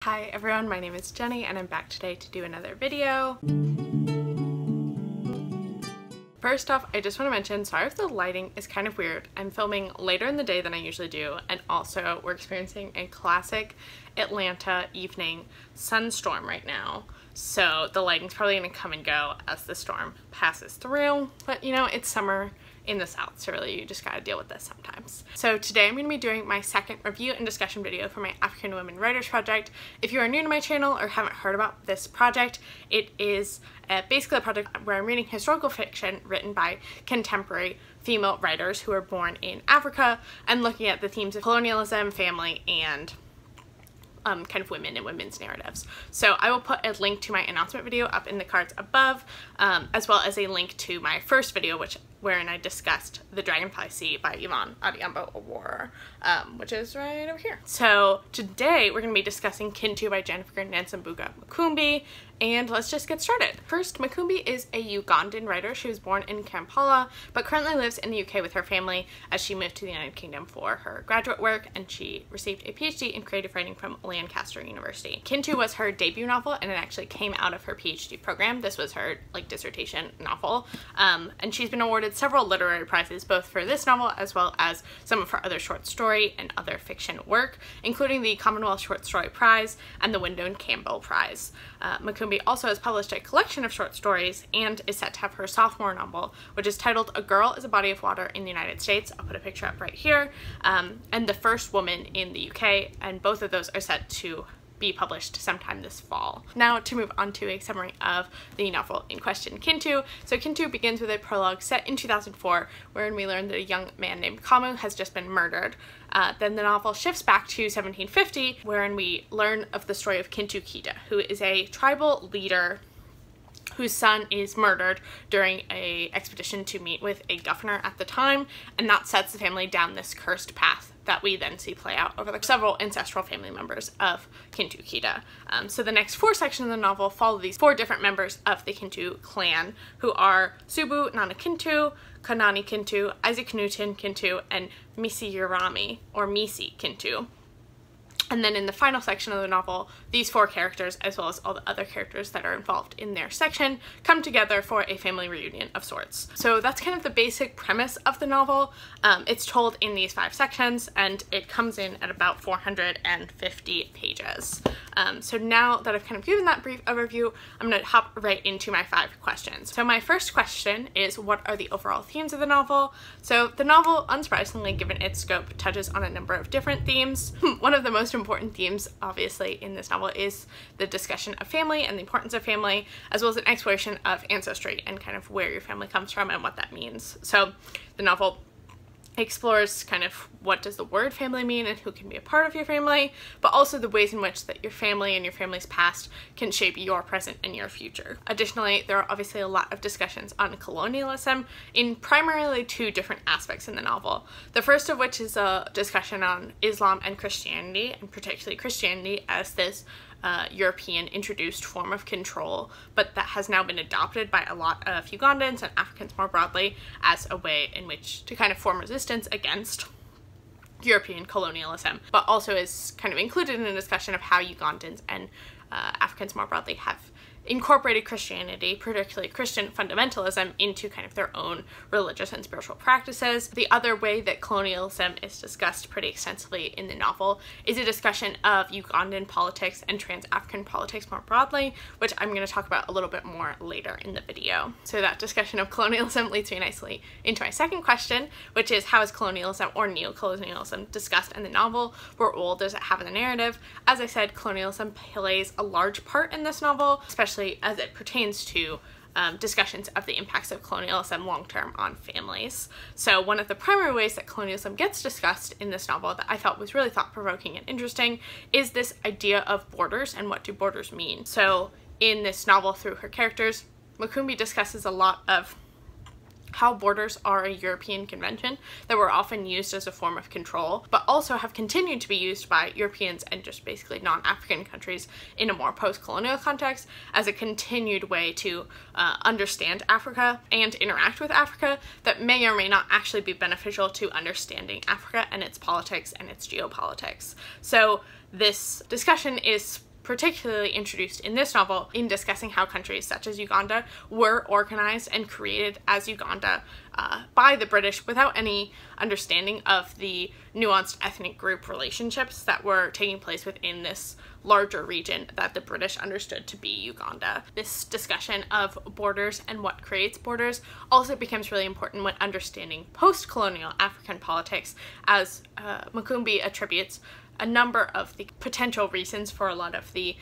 Hi everyone, my name is Jenny and I'm back today to do another video. First off, I just want to mention, sorry if the lighting is kind of weird. I'm filming later in the day than I usually do, and also we're experiencing a classic Atlanta evening sunstorm right now. So the lighting's probably going to come and go as the storm passes through, but you know, it's summer in the South, so really you just gotta deal with this sometimes. So today I'm going to be doing my second review and discussion video for my African Women Writers project. If you are new to my channel or haven't heard about this project, it is basically a project where I'm reading historical fiction written by contemporary female writers who were born in Africa and looking at the themes of colonialism, family, and kind of women and women's narratives. So I will put a link to my announcement video up in the cards above, as well as a link to my first video, wherein I discussed The Dragonfly Sea by Yvonne Adiyambo Awora, which is right over here. So today we're going to be discussing Kintu by Jennifer Nansambuga Mukumbi, and let's just get started. First, Mukumbi is a Ugandan writer. She was born in Kampala, but currently lives in the UK with her family as she moved to the United Kingdom for her graduate work, and she received a PhD in creative writing from Lancaster University. Kintu was her debut novel, and it actually came out of her PhD program. This was her dissertation novel, and she's been awarded several literary prizes both for this novel as well as some of her other short story and other fiction work, including the Commonwealth Short Story Prize and the Wyndham Campbell Prize. Mukumbi also has published a collection of short stories and is set to have her sophomore novel, which is titled A Girl is a Body of Water in the United States. I'll put a picture up right here, and The First Woman in the UK, and both of those are set to be published sometime this fall. Now to move on to a summary of the novel in question, Kintu. So Kintu begins with a prologue set in 2004, wherein we learn that a young man named Kamu has just been murdered. Then the novel shifts back to 1750, wherein we learn of the story of Kintu Kida, who is a tribal leader whose son is murdered during an expedition to meet with a governor at the time, and that sets the family down this cursed path that we then see play out over the several ancestral family members of Kintu Kida. So the next four sections of the novel follow these four different members of the Kintu clan, who are Subu Nana Kintu, Kanani Kintu, Isaac Newton Kintu, and Misi Urami, or Misi Kintu. And then in the final section of the novel, these four characters, as well as all the other characters that are involved in their section, come together for a family reunion of sorts. So that's kind of the basic premise of the novel. It's told in these 5 sections, and it comes in at about 450 pages. So now that I've kind of given that brief overview, I'm going to hop right into my 5 questions. So my first question is, what are the overall themes of the novel? So the novel, unsurprisingly given its scope, touches on a number of different themes. One of the most important themes, obviously, in this novel is the discussion of family and the importance of family, as well as an exploration of ancestry and kind of where your family comes from and what that means. So the novel explores kind of what does the word family mean and who can be a part of your family, but also the ways in which that your family and your family's past can shape your present and your future. Additionally, there are obviously a lot of discussions on colonialism in primarily 2 different aspects in the novel. The first of which is a discussion on Islam and Christianity, and particularly Christianity as this European introduced form of control, but that has now been adopted by a lot of Ugandans and Africans more broadly as a way in which to kind of form resistance against European colonialism, but also is kind of included in a discussion of how Ugandans and Africans more broadly have incorporated Christianity, particularly Christian fundamentalism, into kind of their own religious and spiritual practices. The other way that colonialism is discussed pretty extensively in the novel is a discussion of Ugandan politics and trans-African politics more broadly, which I'm going to talk about a little bit more later in the video. So that discussion of colonialism leads me nicely into my second question, which is, how is colonialism or neo-colonialism discussed in the novel? What role does it have in the narrative? As I said, colonialism plays a large part in this novel, especially as it pertains to discussions of the impacts of colonialism long-term on families. So one of the primary ways that colonialism gets discussed in this novel that I thought was really thought-provoking and interesting is this idea of borders and what do borders mean. So in this novel, through her characters, Mukumbi discusses a lot of how borders are a European convention that were often used as a form of control, but also have continued to be used by Europeans and just basically non-African countries in a more post-colonial context as a continued way to understand Africa and interact with Africa that may or may not actually be beneficial to understanding Africa and its politics and its geopolitics. So this discussion is particularly introduced in this novel in discussing how countries such as Uganda were organized and created as Uganda by the British without any understanding of the nuanced ethnic group relationships that were taking place within this larger region that the British understood to be Uganda. This discussion of borders and what creates borders also becomes really important when understanding post-colonial African politics, as Makumbi attributes a number of the potential reasons for a lot of the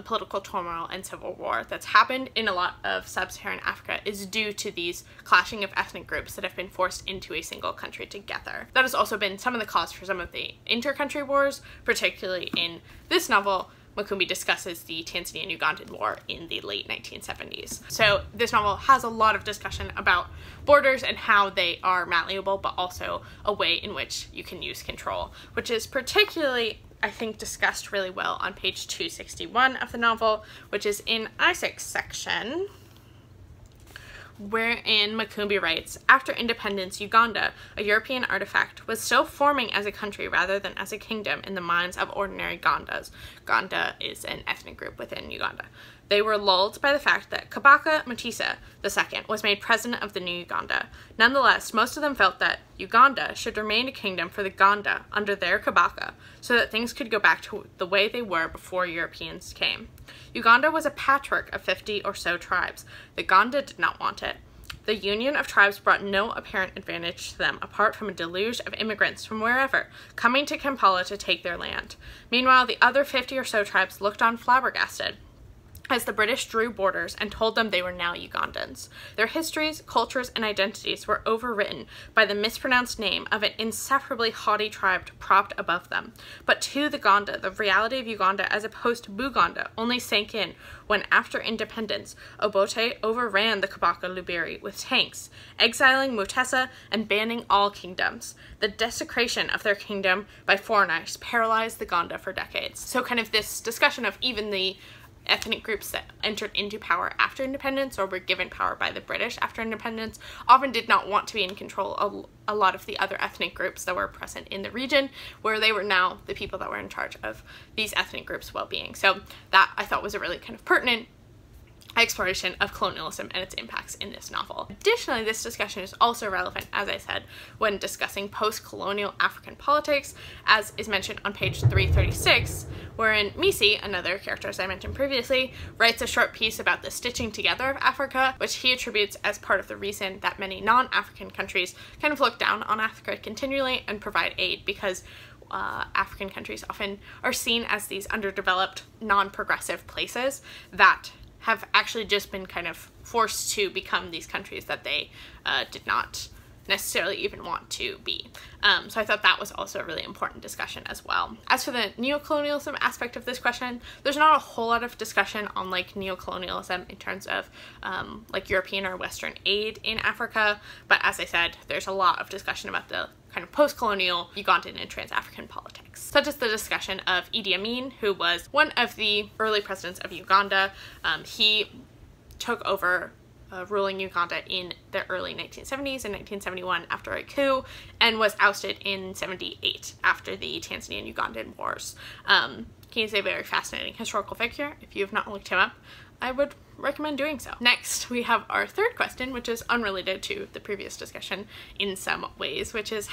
political turmoil and civil war that's happened in a lot of sub-Saharan Africa is due to these clashing of ethnic groups that have been forced into a single country together. That has also been some of the cause for some of the inter-country wars, particularly in this novel. Makumbi discusses the Tanzanian-Ugandan War in the late 1970s. So this novel has a lot of discussion about borders and how they are malleable, but also a way in which you can use control, which is particularly, I think, discussed really well on page 261 of the novel, which is in Isaac's section, wherein Makumbi writes, after independence, Uganda, a European artifact, was still forming as a country rather than as a kingdom in the minds of ordinary Gandas. Ganda is an ethnic group within Uganda. They were lulled by the fact that Kabaka Mutesa II was made president of the new Uganda. Nonetheless, most of them felt that Uganda should remain a kingdom for the Ganda under their Kabaka, so that things could go back to the way they were before Europeans came. Uganda was a patchwork of 50 or so tribes. The Ganda did not want it. The union of tribes brought no apparent advantage to them apart from a deluge of immigrants from wherever, coming to Kampala to take their land. Meanwhile, the other 50 or so tribes looked on flabbergasted as the British drew borders and told them they were now Ugandans. Their histories, cultures, and identities were overwritten by the mispronounced name of an insufferably haughty tribe propped above them. But to the Ganda, the reality of Uganda as opposed to Buganda only sank in when, after independence, Obote overran the Kabaka Lubiri with tanks, exiling Mutesa and banning all kingdoms. The desecration of their kingdom by foreigners paralyzed the Ganda for decades. So kind of this discussion of even the ethnic groups that entered into power after independence or were given power by the British after independence often did not want to be in control of a lot of the other ethnic groups that were present in the region, where they were now the people that were in charge of these ethnic groups' well-being. So that I thought was a really kind of pertinent exploration of colonialism and its impacts in this novel. Additionally, this discussion is also relevant, as I said, when discussing post-colonial African politics, as is mentioned on page 336, wherein Misi, another character as I mentioned previously, writes a short piece about the stitching together of Africa, which he attributes as part of the reason that many non-African countries kind of look down on Africa continually and provide aid, because African countries often are seen as these underdeveloped, non-progressive places that have actually just been kind of forced to become these countries that they did not necessarily even want to be. So I thought that was also a really important discussion as well. As for the neocolonialism aspect of this question, there's not a whole lot of discussion on like neocolonialism in terms of like European or Western aid in Africa, but as I said, there's a lot of discussion about the kind of post-colonial Ugandan and trans-African politics, such as the discussion of Idi Amin, who was one of the early presidents of Uganda. He took over ruling Uganda in the early 1970s and 1971 after a coup, and was ousted in 78 after the Tanzanian-Ugandan wars. He is a very fascinating historical figure. If you have not looked him up, I would recommend doing so. Next, we have our third question, which is unrelated to the previous discussion in some ways, which is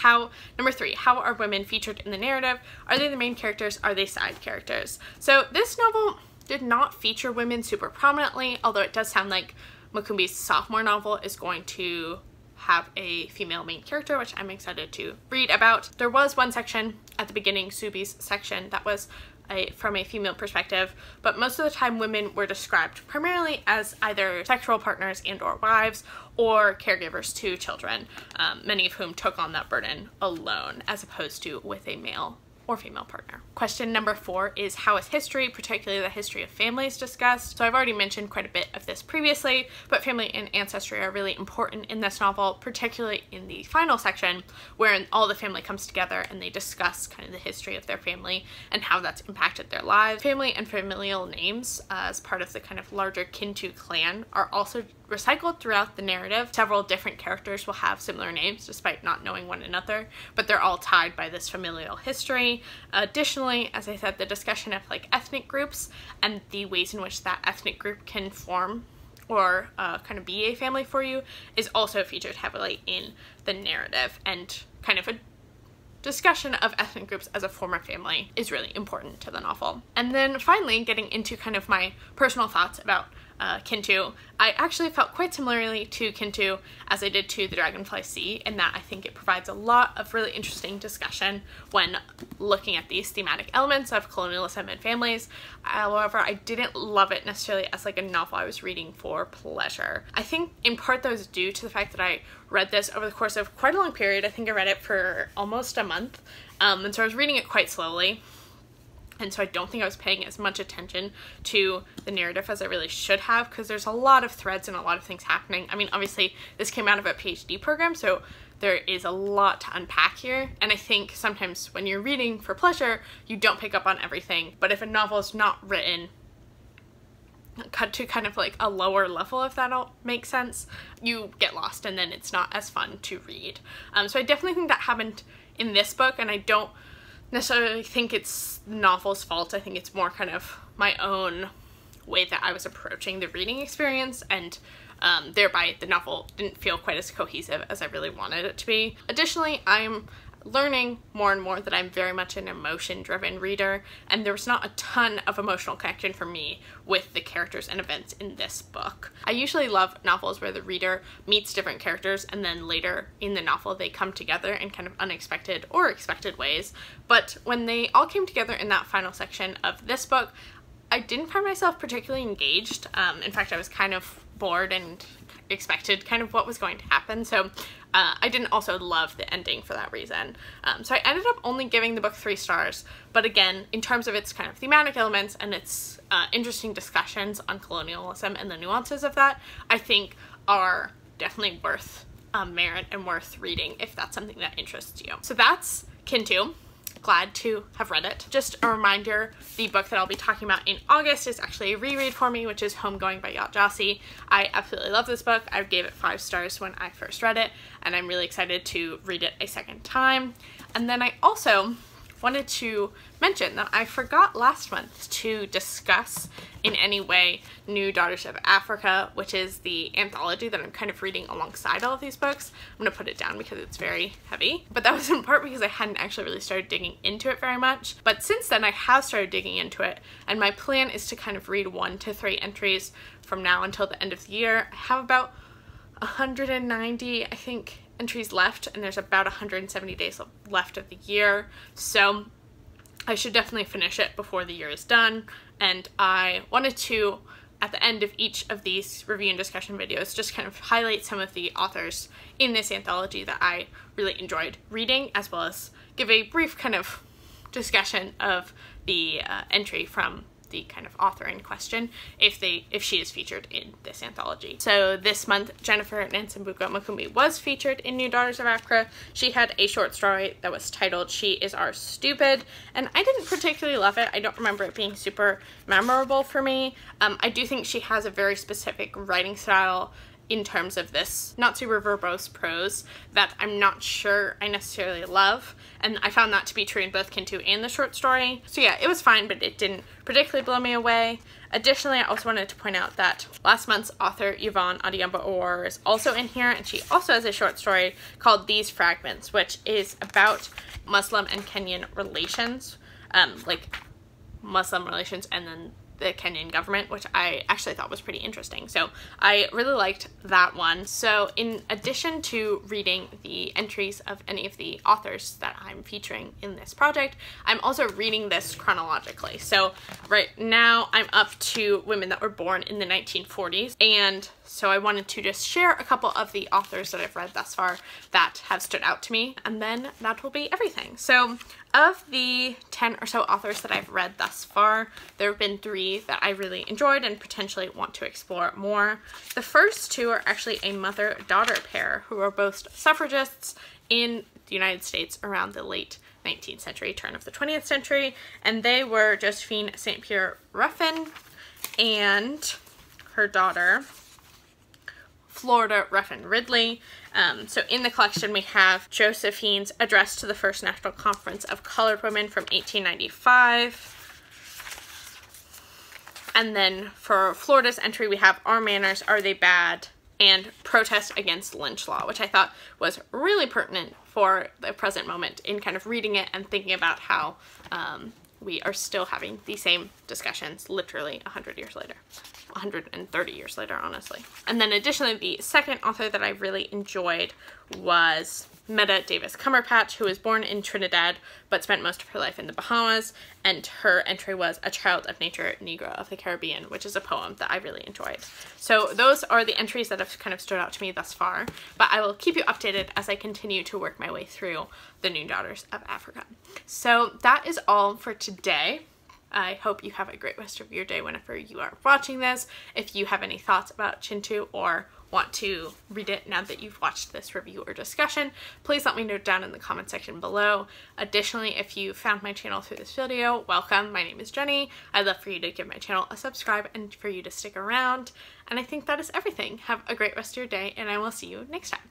number 3, how are women featured in the narrative? Are they the main characters? Are they side characters? So this novel did not feature women super prominently, although it does sound like Makumbi's sophomore novel is going to have a female main character, which I'm excited to read about. There was one section at the beginning, Subi's section, that was from a female perspective, but most of the time women were described primarily as either sexual partners and or wives or caregivers to children, many of whom took on that burden alone as opposed to with a male or female partner. Question number 4 is, how is history, particularly the history of families, discussed? So I've already mentioned quite a bit of this previously, but family and ancestry are really important in this novel, particularly in the final section where all the family comes together and they discuss kind of the history of their family and how that's impacted their lives. Family and familial names as part of the kind of larger Kintu clan are also recycled throughout the narrative. Several different characters will have similar names despite not knowing one another, but they're all tied by this familial history. Additionally, as I said, the discussion of like ethnic groups and the ways in which that ethnic group can form or kind of be a family for you is also featured heavily in the narrative, and kind of a discussion of ethnic groups as a form of family is really important to the novel. And then finally, getting into kind of my personal thoughts about Kintu, I actually felt quite similarly to Kintu as I did to The Dragonfly Sea, in that I think it provides a lot of really interesting discussion when looking at these thematic elements of colonialism and families. However, I didn't love it necessarily as like a novel I was reading for pleasure. I think in part that was due to the fact that I read this over the course of quite a long period. I think I read it for almost a month, and so I was reading it quite slowly. And so I don't think I was paying as much attention to the narrative as I really should have, because there's a lot of threads and a lot of things happening. I mean, obviously this came out of a PhD program, so there is a lot to unpack here. And I think sometimes when you're reading for pleasure, you don't pick up on everything. But if a novel is not written cut to kind of like a lower level, if that all makes sense, you get lost and then it's not as fun to read. So I definitely think that happened in this book, and I don't necessarily think it's the novel's fault. I think it's more kind of my own way that I was approaching the reading experience, and thereby the novel didn't feel quite as cohesive as I really wanted it to be. Additionally, I'm learning more and more that I'm very much an emotion-driven reader, and there was not a ton of emotional connection for me with the characters and events in this book. I usually love novels where the reader meets different characters and then later in the novel they come together in kind of unexpected or expected ways, but when they all came together in that final section of this book, I didn't find myself particularly engaged. In fact, I was kind of bored and expected kind of what was going to happen, so I didn't also love the ending for that reason. So I ended up only giving the book 3 stars, but again, in terms of its kind of thematic elements and its interesting discussions on colonialism and the nuances of that, I think are definitely worth merit and worth reading if that's something that interests you. So that's Kintu. Glad to have read it. Just a reminder, the book that I'll be talking about in August is actually a reread for me, which is Homegoing by Yacht Jossi. I absolutely love this book. I gave it 5 stars when I first read it, and I'm really excited to read it a second time. And then I also wanted to mention that I forgot last month to discuss in any way New Daughters of Africa, which is the anthology that I'm kind of reading alongside all of these books. I'm gonna put it down because it's very heavy, but that was in part because I hadn't actually really started digging into it very much. But since then I have started digging into it, and my plan is to kind of read 1 to 3 entries from now until the end of the year. I have about 190, I think, entries left, and there's about 170 days left of the year, so I should definitely finish it before the year is done. And I wanted to, at the end of each of these review and discussion videos, just kind of highlight some of the authors in this anthology that I really enjoyed reading, as well as give a brief kind of discussion of the entry from the kind of author in question, if she is featured in this anthology. So this month, Jennifer Nansambuka Makumbi was featured in New Daughters of Africa. She had a short story that was titled She Is Our Stupid, and I didn't particularly love it. I don't remember it being super memorable for me. I do think she has a very specific writing style in terms of this not super verbose prose that I'm not sure I necessarily love, and I found that to be true in both Kintu and the short story. So yeah, it was fine, but it didn't particularly blow me away. Additionally, I also wanted to point out that last month's author Yvonne Adiyamba-Orr is also in here, and she also has a short story called These Fragments, which is about Muslim and Kenyan relations, like Muslim relations and then the Kenyan government, which I actually thought was pretty interesting. So I really liked that one. So in addition to reading the entries of any of the authors that I'm featuring in this project, I'm also reading this chronologically. So right now I'm up to women that were born in the 1940s, and so I wanted to just share a couple of the authors that I've read thus far that have stood out to me, and then that will be everything. So of the 10 or so authors that I've read thus far, there have been 3 that I really enjoyed and potentially want to explore more. The first 2 are actually a mother-daughter pair who are both suffragists in the United States around the late 19th century, turn of the 20th century, and they were Josephine St. Pierre Ruffin and her daughter, Florida Rough and Ridley. So in the collection we have Josephine's Address to the First National Conference of Colored Women from 1895. And then for Florida's entry we have Our Manners, Are They Bad? And Protest Against Lynch Law, which I thought was really pertinent for the present moment in kind of reading it and thinking about how we are still having the same discussions literally 100 years later. 130 years later, honestly. And then additionally, the second author that I really enjoyed was Meta Davis Cumberpatch, who was born in Trinidad but spent most of her life in the Bahamas, and her entry was A Child of Nature, Negro of the Caribbean, which is a poem that I really enjoyed. So those are the entries that have kind of stood out to me thus far, but I will keep you updated as I continue to work my way through the New Daughters of Africa. So that is all for today. I hope you have a great rest of your day whenever you are watching this. If you have any thoughts about Kintu or want to read it now that you've watched this review or discussion, please let me know down in the comment section below. Additionally, if you found my channel through this video, welcome. My name is Jenny. I'd love for you to give my channel a subscribe and for you to stick around. And I think that is everything. Have a great rest of your day, and I will see you next time.